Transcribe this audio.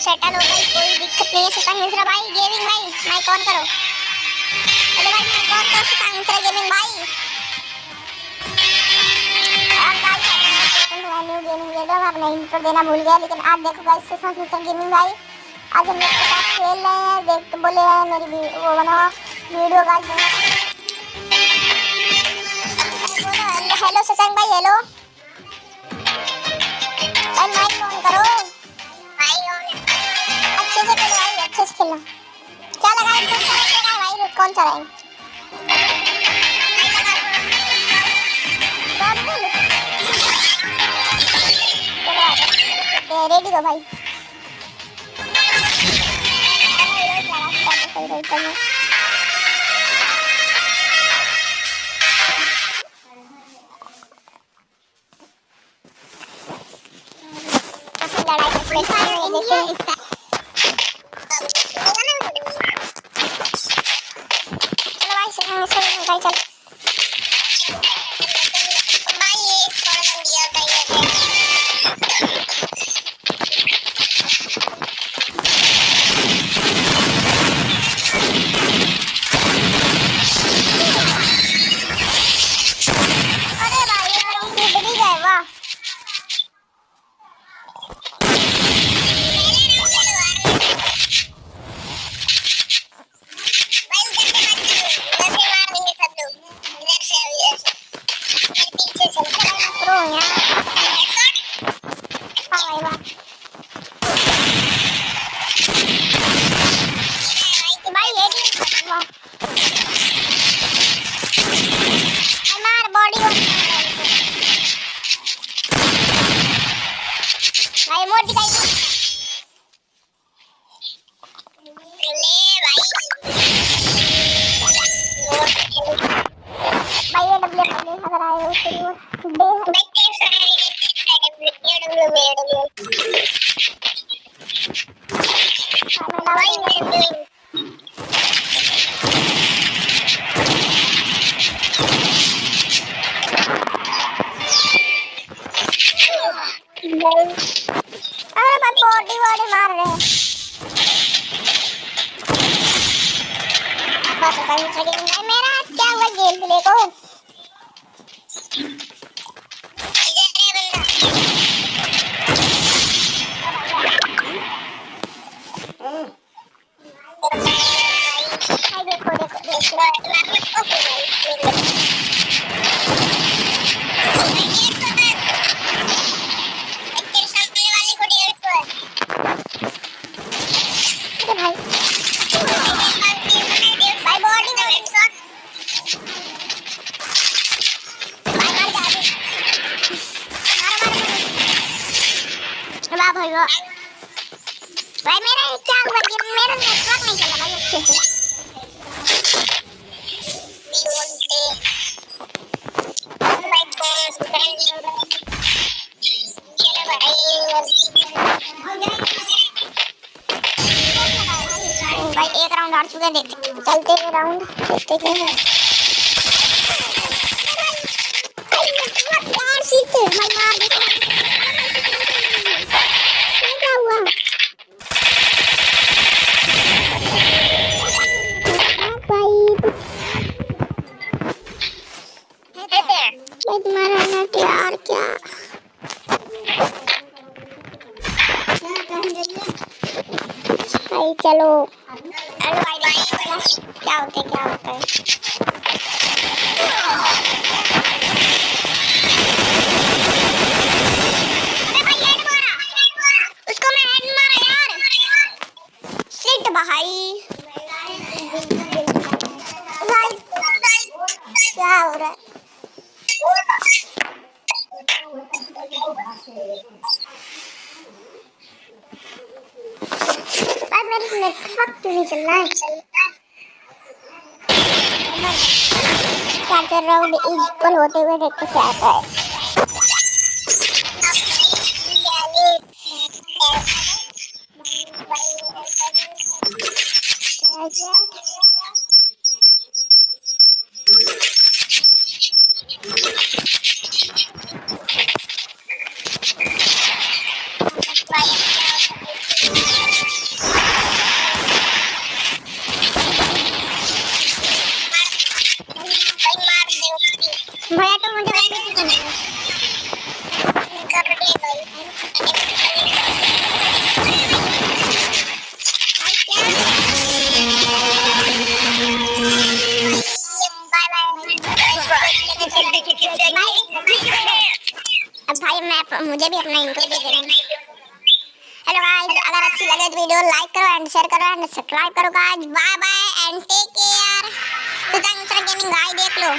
Settle हो गई, कोई दिक्कत नहीं है। सुशांत मिश्रा भाई गेमिंग भाई माइक ऑन करो। अरे भाई माइक ऑन करो सुशांत मिश्रा गेमिंग भाई। अब गाइस न्यू गेमिंग वीडियो में अपना इंट्रो देना भूल गया, लेकिन आज देखो गाइस सुशांत मिश्रा गेमिंग भाई आज हम लोग के साथ खेल रहे हैं। देख तो बोले मेरी वो बनाओ वीडियो गाइस। हेलो सुशांत भाई हेलो भाई माइक ऑन करो। अच्छे से खेलो भाई, अच्छे से खेलो। क्या लगा है भाई, कौन सा है रेडी हो भाई। अरे भाई बॉडी बॉडी मार रहे हैं। मेरा क्या हुआ गेम प्ले को? भाई मेरा क्या हुआ कि मेरा नेटवर्क नहीं चला भाई अच्छे से। भाई एक राउंड हार चुके, देखते चलते हैं राउंड देखते हैं। यार सीखते भाई मार दे। क्या हुआ? तुम्हारा नेट यार क्या भाई चलो। हेलो भाई क्या होता है क्या होता है? अरे भाई हेड मारा उसको, मैं हेड मारा यार। सिट भाई भाई क्या हो रहा है? भाई मेरे नेटवर्क क्यों नहीं चल रहा है? क्या कर राउंड इक्वल होते हुए देखते क्या आता है। अब भाई मुझे भी अपना इंट्रो दे देना। हेलो गाइस, अगर अच्छी लगे तो वीडियो लाइक करो एंड शेयर करो एंड सब्सक्राइब करो guys. Bye bye and take care. Gaming guys देख लो।